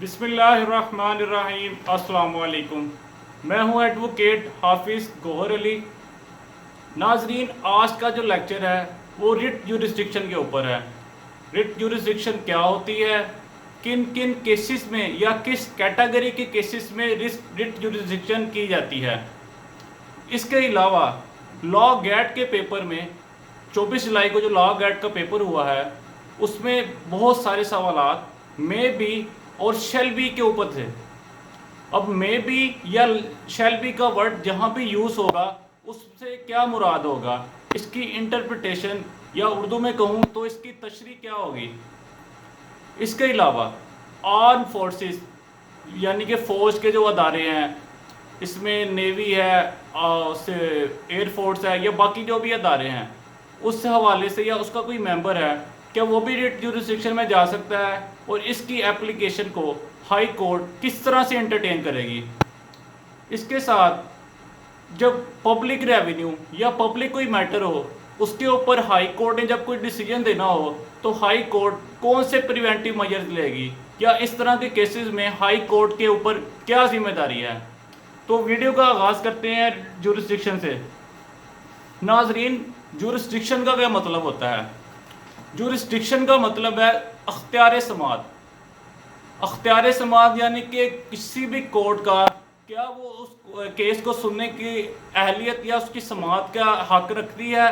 बिस्मिल्लाहिर्रहमानिर्रहीम अस्सलाम वालेकुम। मैं हूं एडवोकेट हाफिज़ गौहर अली। नाजरीन, आज का जो लेक्चर है वो रिट जुरिस्डिक्शन के ऊपर है। रिट जुरिस्डिक्शन क्या होती है, किन किन केसेस में या किस कैटेगरी के केसेस में रिट जुरिस्डिक्शन की जाती है। इसके अलावा लॉ गैट के पेपर में 24 जुलाई को जो लॉ गैट का पेपर हुआ है उसमें बहुत सारे सवालात मे बी और शेल बी के ऊपर थे। अब मे बी या शेल बी का वर्ड जहाँ भी यूज़ होगा उससे क्या मुराद होगा, इसकी इंटरप्रिटेशन या उर्दू में कहूँ तो इसकी तशरीह क्या होगी। इसके अलावा आर्म फोर्सेस यानी कि फ़ौज के जो अदारे हैं, इसमें नेवी है से एयरफोर्स है या बाकी जो भी अदारे हैं, उस हवाले से या उसका कोई मेंबर है क्या वो भी रिट जुरिस्डिक्शन में जा सकता है, और इसकी एप्लीकेशन को हाई कोर्ट किस तरह से एंटरटेन करेगी। इसके साथ जब पब्लिक रेवेन्यू या पब्लिक कोई मैटर हो उसके ऊपर हाई कोर्ट ने जब कोई डिसीजन देना हो तो हाई कोर्ट कौन से प्रिवेंटिव मेजर्स लेगी, या इस तरह के केसेस में हाई कोर्ट के ऊपर क्या जिम्मेदारी है। तो वीडियो का आगाज़ करते हैं जुरिस्डिक्शन से। नाजरीन, जुरिस्डिक्शन का क्या मतलब होता है? जुरिस्डिक्शन का मतलब है अख्तियार समात। अख्तियार समात यानी कि किसी भी कोर्ट का क्या वो उस केस को सुनने की अहलियत या उसकी समात का हक रखती है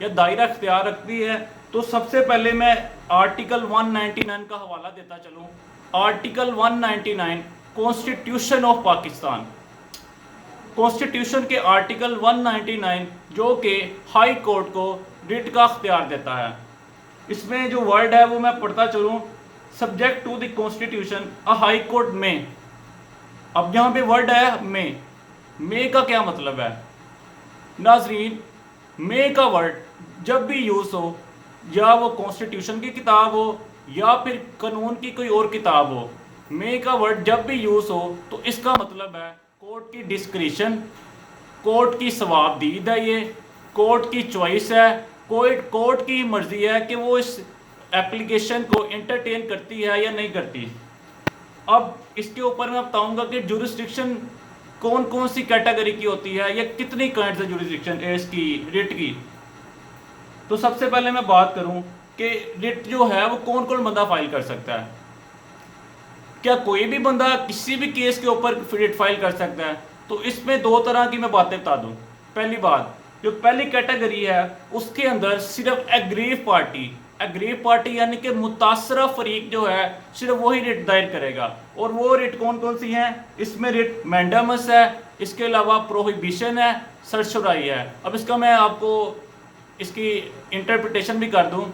या दायरा अख्तियार रखती है। तो सबसे पहले मैं आर्टिकल 199 का हवाला देता चलूँ। Article 199 constitution of Pakistan, constitution के आर्टिकल 199 जो कि हाई कोर्ट को रिट का अख्तियार देता है। इसमें जो वर्ड है वो मैं पढ़ता चलूँ। Subject to the constitution a high court में। अब यहाँ पे वर्ड है मे का क्या मतलब है? नाजरीन, मे का वर्ड जब भी यूज़ हो, या वो कॉन्स्टिट्यूशन की किताब हो या फिर कानून की कोई और किताब हो, मे का वर्ड जब भी यूज़ हो तो इसका मतलब है कोर्ट की डिस्क्रिशन, कोर्ट की सवाबदीद है, ये कोर्ट की चॉइस है, कोर्ट की मर्जी है कि वो इस एप्लीकेशन को एंटरटेन करती है या नहीं करती। अब इसके ऊपर मैं बताऊंगा कि जुरिस्डिक्शन कौन कौन सी कैटेगरी की होती है या कितनी काइंड्स है जुरिस्डिक्शन इसकी रिट की। तो सबसे पहले मैं बात करूं कि रिट जो है वो कौन कौन बंदा फाइल कर सकता है। क्या कोई भी बंदा किसी भी केस के ऊपर रिट फाइल कर सकता है? तो इसमें दो तरह की मैं बातें बता दूं। पहली बात, जो पहली कैटेगरी है उसके अंदर सिर्फ एग्रीव पार्टी यानी कि मुतासरा फरीक जो है सिर्फ वही रिट दायर करेगा। और वो रिट कौन कौन सी हैं? इसमें रिट मैंडामस है, इसके अलावा प्रोहिबिशन है, सरसराई है। अब इसका मैं आपको इसकी इंटरप्रिटेशन भी कर दूं।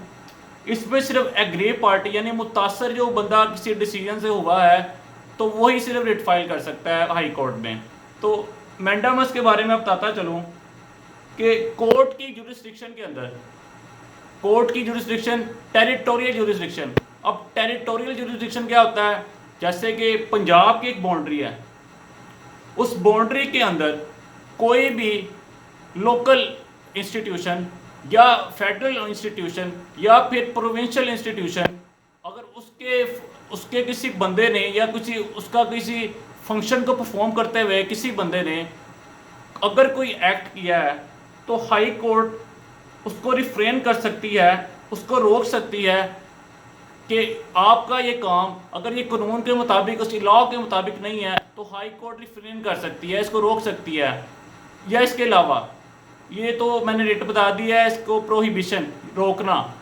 इसमें सिर्फ एग्रीव पार्टी यानी मुतासर जो बंदा किसी डिसीजन से हुआ है तो वही सिर्फ रिट फाइल कर सकता है हाई कोर्ट में। तो मैंडामस के बारे में बताता चलूँ कि कोर्ट की जुरिस्डिक्शन के अंदर, कोर्ट की जुरिस्डिक्शन टेरिटोरियल जुरिस्डिक्शन। अब टेरिटोरियल जुरिस्डिक्शन क्या होता है? जैसे कि पंजाब की एक बाउंड्री है, उस बाउंड्री के अंदर कोई भी लोकल इंस्टीट्यूशन या फेडरल इंस्टीट्यूशन या फिर प्रोविंशियल इंस्टीट्यूशन अगर उसके किसी बंदे ने या किसी फंक्शन को परफॉर्म करते हुए किसी बंदे ने अगर कोई एक्ट किया है तो हाई कोर्ट उसको रिफ्रेन कर सकती है, उसको रोक सकती है कि आपका ये काम अगर ये कानून के मुताबिक, उसकी लॉ के मुताबिक नहीं है तो हाई कोर्ट रिफ्रेन कर सकती है, इसको रोक सकती है। या इसके अलावा ये तो मैंने रिट बता दिया है, इसको प्रोहिबिशन, रोकना,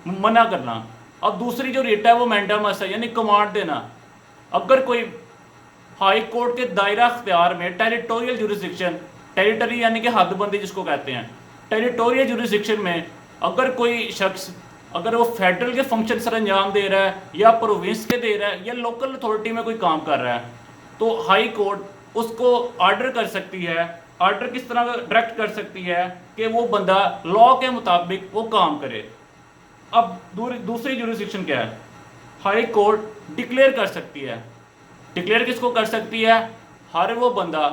मना करना। अब दूसरी जो रिट है वो मैंडामस है यानी कमांड देना। अगर कोई हाई कोर्ट के दायरा अख्तियार में टेरिटोरियल जुरिस्डिक्शन, टेरिटरी यानी कि हदबंदी जिसको कहते हैं, टेरिटोरियल जुरिस्डिक्शन में अगर कोई शख्स अगर वो फेडरल के फंक्शन सर अंजाम दे रहा है या प्रोविंस के दे रहा है या लोकल अथॉरिटी में कोई काम कर रहा है तो हाई कोर्ट उसको ऑर्डर कर सकती है। ऑर्डर किस तरह डायरेक्ट कर सकती है कि वो बंदा लॉ के मुताबिक वो काम करे। अब दूसरी जुरिस्डिक्शन क्या है? हाई कोर्ट डिक्लेयर कर सकती है। डिक्लेयर किसको कर सकती है? हर वो बंदा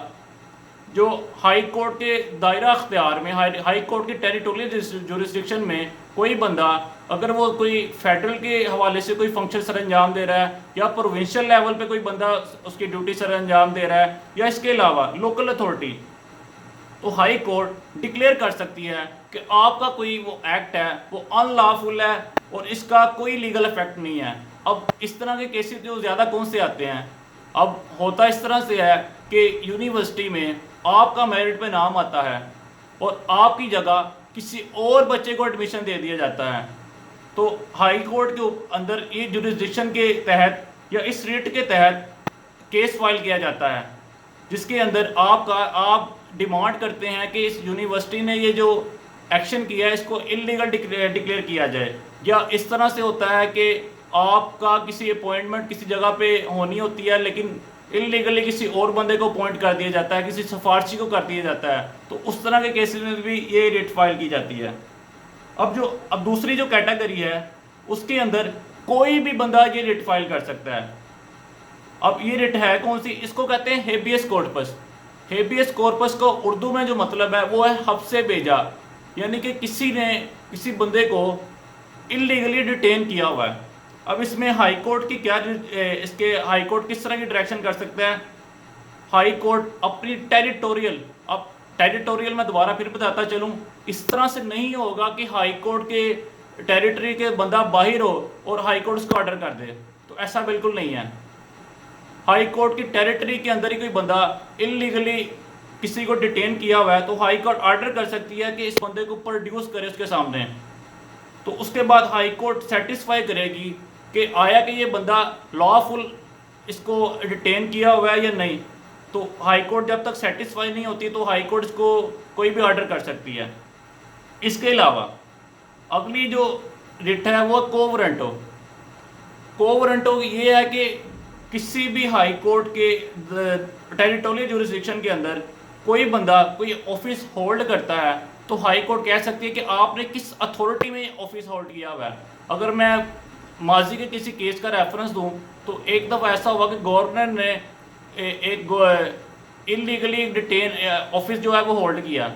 जो हाई कोर्ट के दायरा अख्तियार में, हाई कोर्ट के टेरिटोरियल जुरिस्डिक्शन में कोई बंदा अगर वो कोई फेडरल के हवाले से कोई फंक्शन सर अंजाम दे रहा है या प्रोविंशियल लेवल पे कोई बंदा उसकी ड्यूटी सर अंजाम दे रहा है या इसके अलावा लोकल अथॉरिटी, तो हाई कोर्ट डिक्लेयर कर सकती है कि आपका कोई वो एक्ट है वो अनलॉफुल है और इसका कोई लीगल इफेक्ट नहीं है। अब इस तरह के केसेस जो ज़्यादा कौन से आते हैं, अब होता इस तरह से है कि यूनिवर्सिटी में आपका मेरिट पे नाम आता है और आपकी जगह किसी और बच्चे को एडमिशन दे दिया जाता है, तो हाई कोर्ट के अंदर ये जुरिस्डिक्शन के तहत या इस रेट के तहत केस फाइल किया जाता है, जिसके अंदर आप डिमांड करते हैं कि इस यूनिवर्सिटी ने ये जो एक्शन किया है इसको इलीगल डिक्लेयर किया जाए। या इस तरह से होता है कि आपका किसी अपॉइंटमेंट किसी जगह पे होनी होती है लेकिन इलीगली किसी और बंदे को अपॉइंट कर दिया जाता है, किसी सिफारशी को कर दिया जाता है, तो उस तरह के केसेस में भी ये रेट फाइल की जाती है। अब दूसरी जो कैटेगरी है उसके अंदर कोई भी बंदा ये रेट फाइल कर सकता है। अब ये रेट है कौन सी, इसको कहते हैं हेबियस कॉर्पस। हेबियस कॉर्पस को उर्दू में जो मतलब है वो है हब से भेजा, यानी कि किसी ने किसी बंदे को इलीगली डिटेन किया हुआ है। अब इसमें हाई कोर्ट की क्या, इसके हाई कोर्ट किस तरह की डायरेक्शन कर सकता है, हाई कोर्ट अपनी टेरिटोरियल में दोबारा फिर बताता चलूँ, इस तरह से नहीं होगा कि हाई कोर्ट के टेरिटरी के बंदा बाहर हो और हाई कोर्ट उसको ऑर्डर कर दे, तो ऐसा बिल्कुल नहीं है। हाई कोर्ट की टेरिटरी के अंदर ही कोई बंदा इलीगली किसी को डिटेन किया हुआ है तो हाई कोर्ट ऑर्डर कर सकती है कि इस बंदे को प्रोड्यूस करे उसके सामने, तो उसके बाद हाई कोर्ट सेटिस्फाई करेगी कि आया कि ये बंदा लॉफुल इसको डिटेन किया हुआ है या नहीं। तो हाई कोर्ट जब तक सेटिस्फाई नहीं होती तो हाई कोर्ट इसको कोई भी ऑर्डर कर सकती है। इसके अलावा अगली जो रिट है वो को वारंटो। को वारंटो ये है कि किसी भी हाई कोर्ट के टेरिटोरियल जुरिस्डिक्शन के अंदर कोई बंदा कोई ऑफिस होल्ड करता है तो हाई कोर्ट कह सकती है कि आपने किस अथॉरिटी में ऑफिस होल्ड किया हुआ है। अगर मैं माजी के किसी केस का रेफरेंस दूं तो एक दफ़ा ऐसा हुआ कि गवर्नर ने एक इलीगली डिटेन ऑफिस जो है वो होल्ड किया,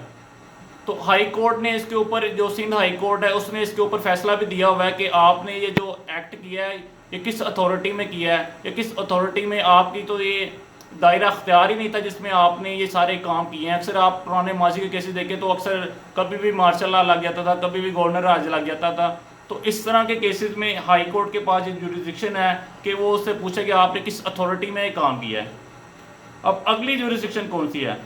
तो हाई कोर्ट ने इसके ऊपर, जो सिंध हाई कोर्ट है उसने इसके ऊपर फैसला भी दिया हुआ है कि आपने ये जो एक्ट किया है ये किस अथॉरिटी में किया है, या किस अथॉरिटी में आपकी तो ये दायरा अख्तियार ही नहीं था जिसमें आपने ये सारे काम किए हैं। अक्सर आप पुराने माजी के केसेस देखें तो अक्सर कभी भी मार्शल लॉ लग जाता था, कभी भी गवर्नर राज लग जाता था, तो इस तरह के केसेस में हाई कोर्ट के पास एक जुरिस्डिक्शन है कि वो उससे पूछे कि आपने किस अथॉरिटी में काम किया है। अब अगली जुरिस्डिक्शन कौन सी है,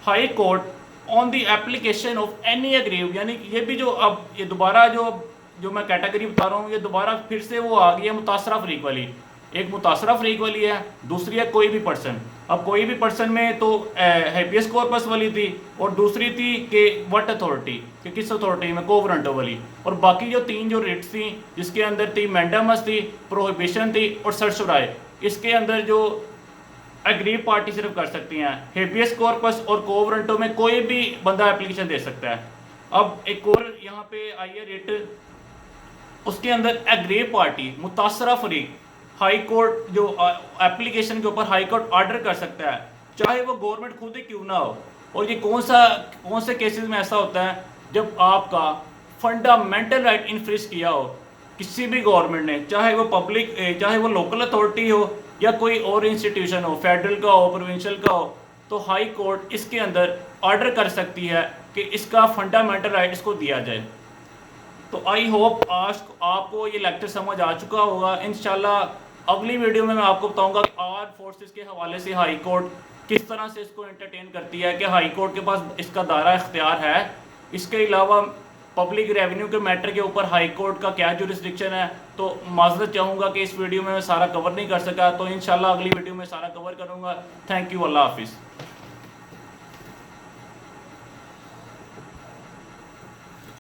high court on the application of any aggrieve, यानी ये भी जो अब ये दोबारा जो मैं कैटेगरी बता रहा हूँ ये दोबारा फिर से वो आ गई है मुतासरा फरीक वाली। एक मुतासरा फरीक वाली है, दूसरी है कोई भी पर्सन। अब कोई भी पर्सन में तो हेबियस कॉर्पस वाली थी और दूसरी थी कि व्हाट अथॉरिटी, कि किस अथॉरिटी में, को वारंटो वाली। और बाकी जो तीन जो रिट्स थी जिसके अंदर थी मैंडामस थी, प्रोहिबिशन थी और सर्सराय, इसके अंदर जो एग्रीव पार्टी सिर्फ कर सकती हैं। हेबियस कॉर्पस और को वारंटो में कोई भी बंदा एप्लीकेशन दे सकता है। अब एक और यहाँ पे आई है रिट, उसके अंदर एग्रीव पार्टी मुतासरा फरीक हाई कोर्ट जो एप्लीकेशन के ऊपर हाई कोर्ट ऑर्डर कर सकता है, चाहे वो गवर्नमेंट खुद ही क्यों ना हो। और ये कौन से केसेस में ऐसा होता है, जब आपका फंडामेंटल राइट इन्फ्रिज किया हो किसी भी गवर्नमेंट ने, चाहे वो पब्लिक, चाहे वो लोकल अथॉरिटी हो या कोई और इंस्टीट्यूशन हो, फेडरल का हो, प्रोविंशियल का हो, तो हाई कोर्ट इसके अंदर ऑर्डर कर सकती है कि इसका फंडामेंटल राइट इसको दिया जाए। तो आई होप आज आपको ये लेक्चर समझ आ चुका होगा। इंशाल्लाह अगली वीडियो में मैं आपको बताऊंगा कि आर्म फोर्सेस के हवाले से हाई कोर्ट किस तरह से इसको एंटरटेन करती है, कि हाई कोर्ट के पास इसका दायरा इख्तियार है। इसके अलावा पब्लिक रेवेन्यू के मैटर के ऊपर हाई कोर्ट का क्या जुरिस्डिक्शन है। तो माजरत चाहूँगा कि इस वीडियो में मैं सारा कवर नहीं कर सका, तो इंशाल्लाह अगली वीडियो में सारा कवर करूँगा। थैंक यू, अल्लाह हाफिज़।